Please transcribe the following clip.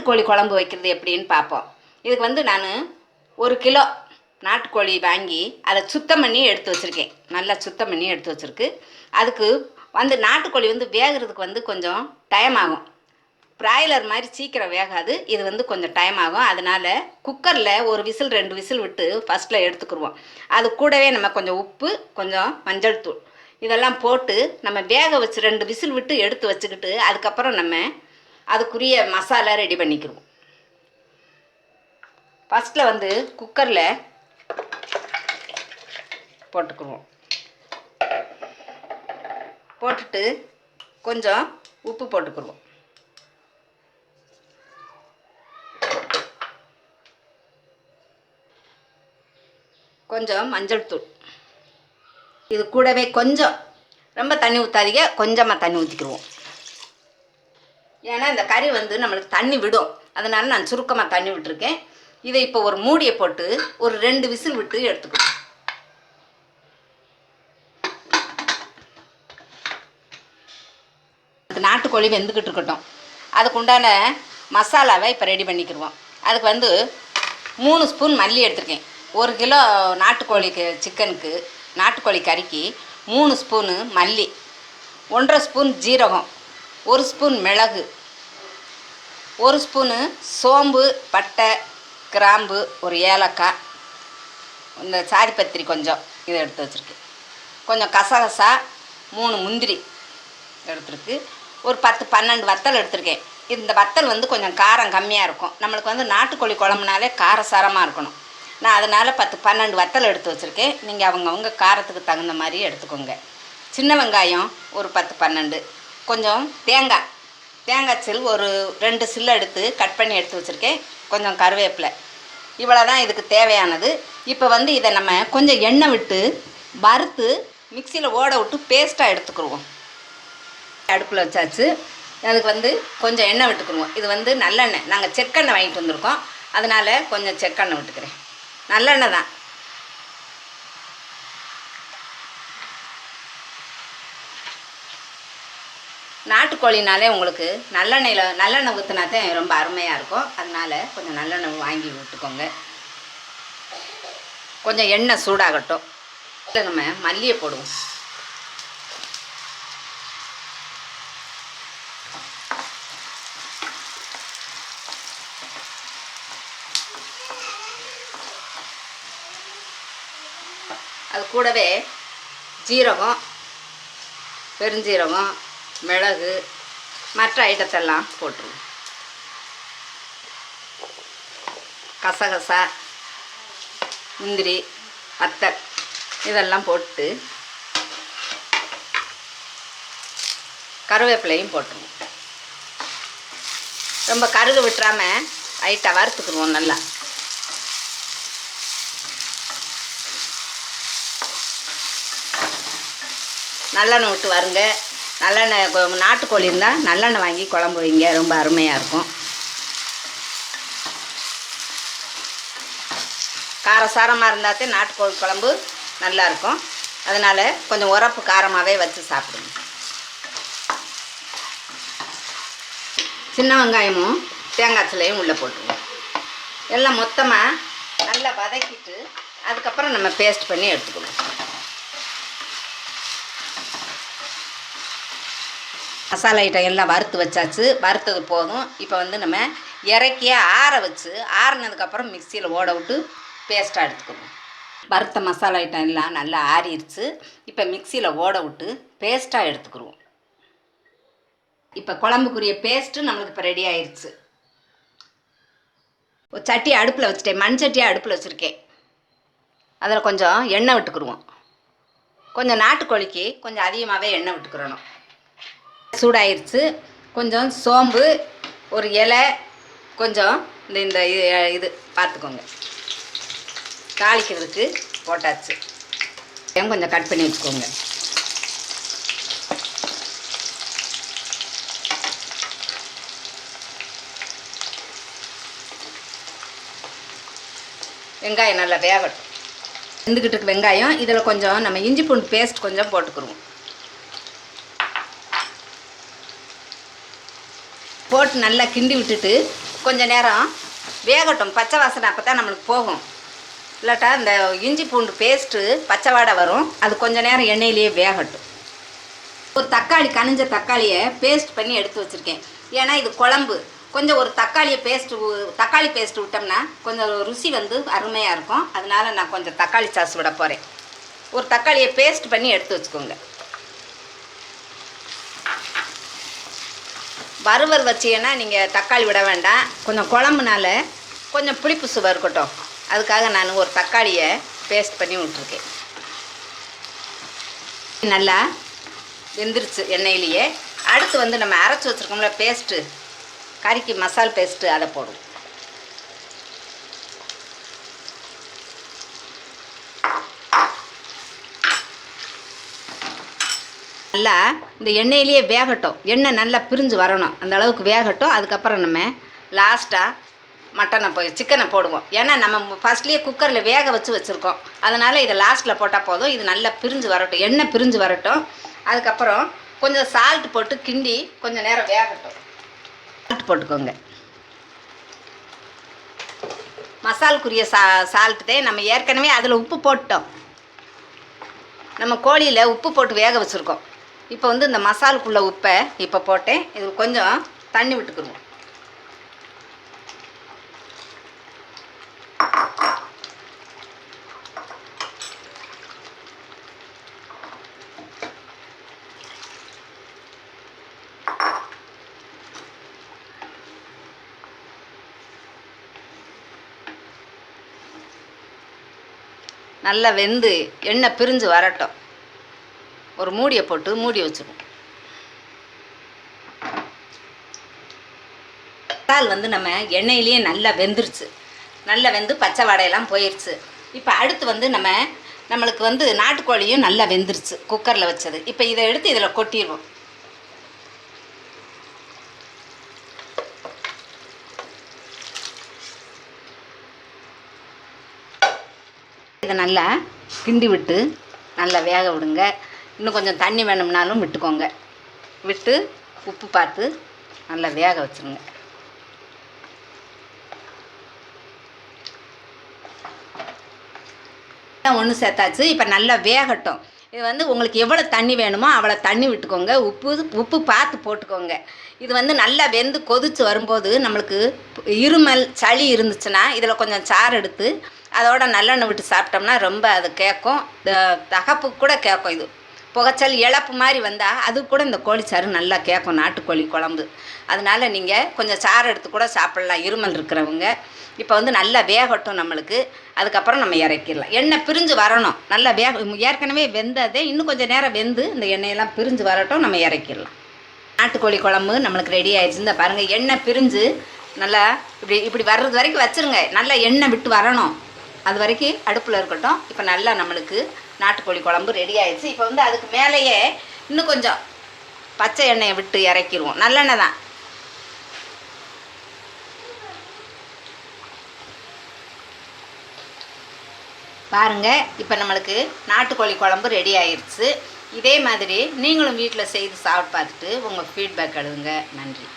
நாட்டுக்கோழி குழம்பு வைக்கிறது எப்படின்னு பார்ப்போம். இதுக்கு வந்து நான் 1 கிலோ நாட்டுக்கோழி வாங்கி அதை சுத்தம் பண்ணி எடுத்து வச்சுருக்கேன். நல்லா சுத்தம் பண்ணி எடுத்து வச்சுருக்கு. அதுக்கு வந்து நாட்டுக்கோழி வந்து வேகிறதுக்கு வந்து கொஞ்சம் டைம் ஆகும். பிராய்லர் மாதிரி சீக்கிரம் வேகாது. இது வந்து கொஞ்சம் டைம் ஆகும். அதனால் குக்கரில் 1 விசில் 2 விசில் விட்டு ஃபஸ்ட்டில் எடுத்துக்கிடுவோம். அது கூடவே நம்ம கொஞ்சம் உப்பு, கொஞ்சம் மஞ்சள் தூள் இதெல்லாம் போட்டு நம்ம வேக வச்சு 2 விசில் விட்டு எடுத்து வச்சுக்கிட்டு அதுக்கப்புறம் நம்ம அதுக்குரிய மசாலா ரெடி பண்ணிக்கிடுவோம். ஃபஸ்ட்டில் வந்து குக்கரில் போட்டுக்குருவோம். போட்டுட்டு கொஞ்சம் உப்பு போட்டுக்குருவோம். கொஞ்சம் மஞ்சள் தூள். இது கூடவே கொஞ்சம் ரொம்ப தண்ணி ஊற்றாதீங்க, கொஞ்சமாக தண்ணி ஊற்றிக்கிடுவோம். ஏன்னா இந்த கறி வந்து நம்மளுக்கு தண்ணி விடும். அதனால நான் சுருக்கமாக தண்ணி விட்டுருக்கேன். இதை இப்போ ஒரு மூடியை போட்டு ஒரு 2 விசில் விட்டு எடுத்துக்கணும். நாட்டுக்கோழி வெந்துக்கிட்டு இருக்கட்டும். அதுக்கு உண்டான மசாலாவை இப்போ ரெடி பண்ணிக்கிடுவோம். அதுக்கு வந்து 3 ஸ்பூன் மல்லி எடுத்துருக்கேன். 1 கிலோ நாட்டுக்கோழிக்கு சிக்கனுக்கு நாட்டுக்கோழி கறிக்கு 3 ஸ்பூனு மல்லி, 1,5 ஸ்பூன் ஜீரகம், 1 ஸ்பூன் மிளகு, 1 ஸ்பூனு சோம்பு, பட்டை, கிராம்பு, ஒரு ஏலக்காய், இந்த சாதிப்பத்திரி கொஞ்சம் இதை எடுத்து வச்சுருக்கு. கொஞ்சம் கசகசா, 3 முந்திரி எடுத்துருக்கு. ஒரு 10-12 வத்தல் எடுத்துருக்கேன். இந்த வத்தல் வந்து கொஞ்சம் காரம் கம்மியாக இருக்கும். நம்மளுக்கு வந்து நாட்டுக்கோழி குழம்புனாலே காரசாரமாக இருக்கணும். நான் அதனால் 10-12 வத்தல் எடுத்து வச்சுருக்கேன். நீங்கள் அவங்கவுங்க காரத்துக்கு தகுந்த மாதிரி எடுத்துக்கோங்க. சின்ன வெங்காயம் ஒரு 10-12, கொஞ்சம் தேங்காய் சில் ஒரு 2 சில்லு எடுத்து கட் பண்ணி எடுத்து வச்சுருக்கேன். கொஞ்சம் கருவேப்பிலை. இவ்வளோ தான் இதுக்கு தேவையானது. இப்போ வந்து இதை நம்ம கொஞ்சம் எண்ணெய் விட்டு வறுத்து மிக்சியில் ஓட விட்டு பேஸ்ட்டாக எடுத்துக்கிடுவோம். அடுப்பில் வச்சாச்சு. அதுக்கு வந்து கொஞ்சம் எண்ணெய் விட்டுக்குருவோம். இது வந்து நல்லெண்ணெய், நாங்கள் செக்கெண்ணெய் வாங்கிட்டு வந்திருக்கோம். அதனால் கொஞ்சம் செக்கெண்ணெய் விட்டுக்கிறேன். நல்லெண்ணெய் தான். நாட்டுக்கோழினாலே உங்களுக்கு நல்லெண்ணெய் ஊற்றினா தான் ரொம்ப அருமையாக இருக்கும். அதனால் கொஞ்சம் நல்லெண்ணெய் வாங்கி விட்டுக்கோங்க. கொஞ்சம் எண்ணெய் சூடாகட்டும். இதில் நம்ம மல்லியை போடுவோம். அது கூடவே ஜீரகம், பெருஞ்சீரகம், மிளகு, மற்ற ஐட்டத்தெல்லாம் போட்டுருவோம். கசகசா, முந்திரி, வத்தல் இதெல்லாம் போட்டு கருவேப்பிலையும் போட்டுருவோம். ரொம்ப கருகு விட்டுறாமல் லைட்டாக வறுத்துக்குருவோம். நல்லா நல்லெண்ணெய் விட்டு வருங்க. நல்லெண்ணெய் நாட்டுக்கோழி இருந்தால் நல்லெண்ணெய் வாங்கி குழம்பு வைங்க, ரொம்ப அருமையாக இருக்கும். காரசாரமாக இருந்தால் நாட்டுக்கோழி குழம்பு நல்லாயிருக்கும். அதனால் கொஞ்சம் உரப்பு காரமாகவே வச்சு சாப்பிடுங்க. சின்ன வெங்காயமும் தேங்காய் சிலையும் உள்ளே போட்டுருவோம். எல்லாம் மொத்தமாக நல்லா வதக்கிட்டு அதுக்கப்புறம் நம்ம பேஸ்ட் பண்ணி எடுத்துக்கணும். மசாலா ஐட்டம் எல்லாம் வறுத்து வச்சாச்சு. வறுத்தது போதும். இப்போ வந்து நம்ம இறக்கிய ஆற வச்சு ஆறினதுக்கப்புறம் மிக்சியில் ஓட விட்டு பேஸ்ட்டாக எடுத்துக்கணும். வறுத்த மசாலா ஐட்டம் எல்லாம் நல்லா ஆறிடுச்சு. இப்போ மிக்சியில் ஓட விட்டு பேஸ்ட்டாக எடுத்துக்கிடுவோம். இப்போ குழம்புக்குரிய பேஸ்ட்டு நம்மளுக்கு இப்போ ரெடி ஆயிடுச்சு. ஒரு சட்டி அடுப்பில் வச்சுட்டேன். மண் சட்டியாக அடுப்பில் வச்சுருக்கேன். அதில் கொஞ்சம் எண்ணெய் விட்டுக்கிடுவோம். கொஞ்சம் நாட்டுக்கோழிக்கு கொஞ்சம் அதிகமாகவே எண்ணெய் விட்டுக்கிறணும். சூடாயிருச்சு. கொஞ்சம் சோம்பு, ஒரு இலை, கொஞ்சம் இந்த இது பார்த்துக்கோங்க, தாளிக்கிறதுக்கு போட்டாச்சு. கொஞ்சம் கட் பண்ணி வச்சுக்கோங்க. வெங்காயம் நல்லா வேகட்டும். வெந்துக்கிட்டு இருக்கு வெங்காயம். இதில் கொஞ்சம் நம்ம இஞ்சி பூண்டு பேஸ்ட் கொஞ்சம் போட்டுக்கிடுவோம். போட்டு நல்லா கிண்டி விட்டுட்டு கொஞ்சம் நேரம் வேகட்டும், பச்சை வாசனை அப்போ தான் நம்மளுக்கு போகும். இல்லாட்டா இந்த இஞ்சி பூண்டு பேஸ்ட்டு பச்சை வாடை வரும். அது கொஞ்சம் நேரம் எண்ணெயிலேயே வேகட்டும். ஒரு தக்காளி, கனிஞ்ச தக்காளியை பேஸ்ட் பண்ணி எடுத்து வச்சுருக்கேன். ஏன்னா இது குழம்பு. கொஞ்சம் ஒரு தக்காளி பேஸ்ட்டு விட்டோம்னா கொஞ்சம் ருசி வந்து அருமையாக இருக்கும். அதனால நான் கொஞ்சம் தக்காளி சாஸ் விட போகிறேன். ஒரு தக்காளியை பேஸ்ட் பண்ணி எடுத்து வச்சுக்கோங்க. வறுவல் வச்சீங்கன்னா நீங்கள் தக்காளி விட வேண்டாம். கொஞ்சம் குழம்புனால கொஞ்சம் புளிப்பு சுவை இருக்கட்டும். அதுக்காக நான் ஒரு தக்காளியை பேஸ்ட் பண்ணி விட்டுருக்கேன். நல்லா வெந்துருச்சு எண்ணெயிலேயே. அடுத்து வந்து நம்ம அரைச்சி வச்சுருக்கோம்ல பேஸ்ட்டு, கறிக்கு மசால் பேஸ்ட்டு, அதை போடுவோம். நல்லா இந்த எண்ணெயிலேயே வேகட்டும். எண்ணெய் நல்லா பிரிஞ்சு வரணும், அந்த அளவுக்கு வேகட்டும். அதுக்கப்புறம் நம்ம லாஸ்ட்டாக சிக்கனை போடுவோம். ஏன்னா நம்ம ஃபஸ்ட்லேயே குக்கரில் வேக வச்சுருக்கோம். அதனால் இதை லாஸ்ட்டில் போட்டால் போதும். இது நல்லா பிரிஞ்சு வரட்டும், எண்ணெய் பிரிஞ்சு வரட்டும். அதுக்கப்புறம் கொஞ்சம் சால்ட் போட்டு கிண்டி கொஞ்சம் நேரம் வேகட்டும். சால்ட் போட்டுக்கோங்க. மசாலுக்குரிய சால்ட்டு தான். நம்ம ஏற்கனவே அதில் உப்பு போட்டோம். நம்ம கோழியில் உப்பு போட்டு வேக வச்சுருக்கோம். இப்போ வந்து இந்த மசாலுக்குள்ள உப்பை இப்போ போட்டேன். இது கொஞ்சம் தண்ணி விட்டுக்குருவோம். நல்லா வெந்து எண்ணெய் பிரிஞ்சு வரட்டும். ஒரு மூடியை போட்டு மூடி வச்சுருவோம். மசால் வந்து நம்ம எண்ணெயிலேயே நல்லா வெந்துருச்சு. நல்லா வெந்து பச்சை வாடையெல்லாம் போயிடுச்சு. இப்போ அடுத்து வந்து நம்மளுக்கு வந்து நாட்டுக்கோழியும் நல்லா வெந்துருச்சு குக்கரில் வச்சது. இப்போ இதை எடுத்து இதில் கொட்டிடுவோம். இதை நல்லா கிண்டி விட்டு நல்லா வேக விடுங்க. இன்னும் கொஞ்சம் தண்ணி வேணும்னாலும் விட்டுக்கோங்க. விட்டு உப்பு பார்த்து நல்லா வேக வச்சுருங்க. ஒன்று சேர்த்தாச்சு. இப்போ நல்லா வேகட்டும். இது வந்து உங்களுக்கு எவ்வளோ தண்ணி வேணுமோ அவ்வளோ தண்ணி விட்டுக்கோங்க. உப்பு பார்த்து போட்டுக்கோங்க. இது வந்து நல்லா வெந்து கொதித்து வரும்போது நம்மளுக்கு இருமல் சளி இருந்துச்சுன்னா இதில் கொஞ்சம் சாறு எடுத்து அதோட நல்லெண்ணெய் விட்டு சாப்பிட்டோம்னா ரொம்ப அது கேட்கும். தகப்புக்கு கூட கேட்கும். இது புகைச்சல் இழப்பு மாதிரி வந்தால் அது கூட இந்த கோழிச்சாறு நல்லா கேட்கும், நாட்டுக்கோழி குழம்பு. அதனால் நீங்கள் கொஞ்சம் சாறு எடுத்து கூட சாப்பிட்லாம் இருமல் இருக்கிறவங்க. இப்போ வந்து நல்லா வேகட்டும் நம்மளுக்கு. அதுக்கப்புறம் நம்ம இறக்கிடலாம். எண்ணெய் பிரிஞ்சு வரணும். நல்லா ஏற்கனவே வெந்ததே இன்னும் கொஞ்சம் நேரம் வெந்து இந்த எண்ணெயெல்லாம் பிரிஞ்சு வரட்டும். நம்ம இறக்கிடலாம். நாட்டுக்கோழி குழம்பு நம்மளுக்கு ரெடி ஆயிடுச்சு. இந்த பாருங்கள், எண்ணெய் பிரிஞ்சு நல்லா இப்படி வர்றது வரைக்கும் வச்சுருங்க. நல்லா எண்ணெய் விட்டு வரணும். அது வரைக்கும் அடுப்பில் இருக்கட்டும். இப்போ நல்லா நம்மளுக்கு நாட்டுக்கோழி குழம்பு ரெடி ஆயிடுச்சு. இப்போ வந்து அதுக்கு மேலேயே இன்னும் கொஞ்சம் பச்சை எண்ணெயை விட்டு இறக்கிடுவோம். நல்லெண்ணெய் தான். பாருங்கள், இப்போ நம்மளுக்கு நாட்டுக்கோழி குழம்பு ரெடி ஆயிடுச்சு. இதே மாதிரி நீங்களும் வீட்டில் செய்து சாப்பிட்டு பார்த்துட்டு உங்கள் ஃபீட்பேக் எழுதுங்க. நன்றி.